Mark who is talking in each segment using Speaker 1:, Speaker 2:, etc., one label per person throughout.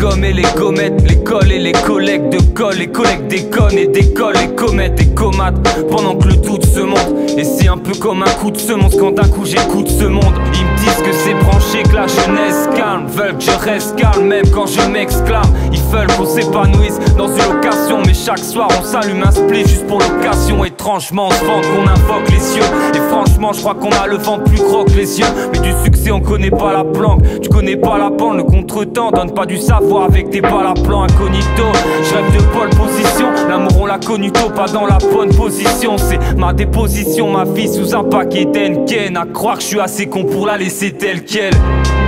Speaker 1: gommes et les gommettes, l'école et les collègues de colle, les collègues déconnent et décollent, les comètes et comates, pendant que le doute se monte. Et c'est un peu comme un coup de semonce quand d'un coup j'écoute ce monde. Ils me disent que c'est branché, que la jeunesse calme, veulent que je reste calme même quand je m'exclame. Ils veulent qu'on s'épanouisse dans une location, mais chaque soir on s'allume un split juste pour l'occasion. Étrangement on se vante qu'on invoque les cieux, et franchement je crois qu'on a le vent plus gros que les yeux. Mais du succès on connaît pas la planque, tu connais pas la pente, le contretemps donne pas du savoir avec des balles à plan incognito. Je rêve de pole position, l'amour on l'a connu tôt, pas dans la bonne position. C'est ma déposition, ma vie sous un paquet d'Henken. À croire que je suis assez con pour la laisser telle qu'elle,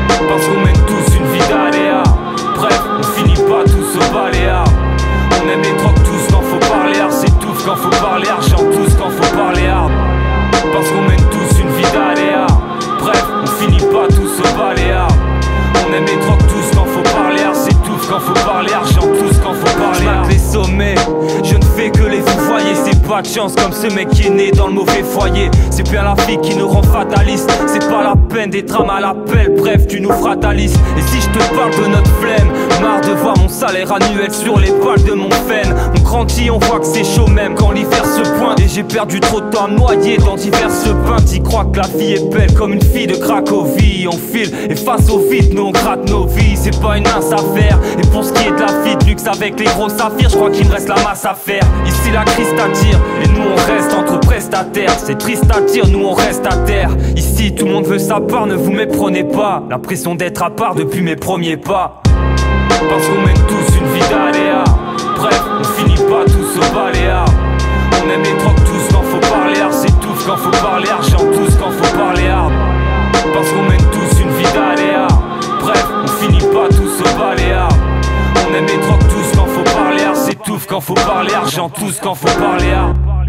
Speaker 1: parce qu'on mène tous une vie d'aléa. Bref, on finit pas tous au baléa. On aime les drogues tous quand faut parler art, s'étouffe quand faut parler argent, tous quand faut parler hard. Parce qu'on mène tous une vie d'aléa. Bref, on finit pas tous au baléa. On aime les drogues tous quand faut parler art, s'étouffe quand faut parler argent, tous quand faut parler art. Les sommets, je ne fais que les vous voyez. C'est pas de chance comme ce mec qui est né dans le mauvais foyer. C'est bien la vie qui nous rend fatalistes. C'est pas la peine des drames à l'appel, bref tu nous fratalises. Et si je te parle de notre flemme, marre de voir mon salaire annuel sur les balles de mon fen. On grandit, on voit que c'est chaud même quand l'hiver se pointe. Et j'ai perdu trop de temps noyé dans diverses peintes. Ils croient que la vie est belle comme une fille de Cracovie. On file et face au vide, nous on gratte nos vies. C'est pas une mince affaire. Et pour ce qui est de la vie de luxe avec les gros saphirs, je crois qu'il me reste la masse à faire. Ici la crise t'attire et nous on reste entre prestataires. C'est triste à dire, nous on reste à terre. Ici tout le monde veut sa part, ne vous méprenez pas. L'impression d'être à part depuis mes premiers pas. Parce qu'on mène tous une vie d'aléa. Bref, on finit pas tous au baléa. On aime les drogues tous quand faut parler art, s'étouffe quand faut parler argent, tous quand faut parler hard. Parce qu'on mène tous une vie d'aléa. Bref, on finit pas tous au baléa. On aime les drogues tous quand faut parler art, s'étouffe quand faut parler argent, tous quand faut parler hard.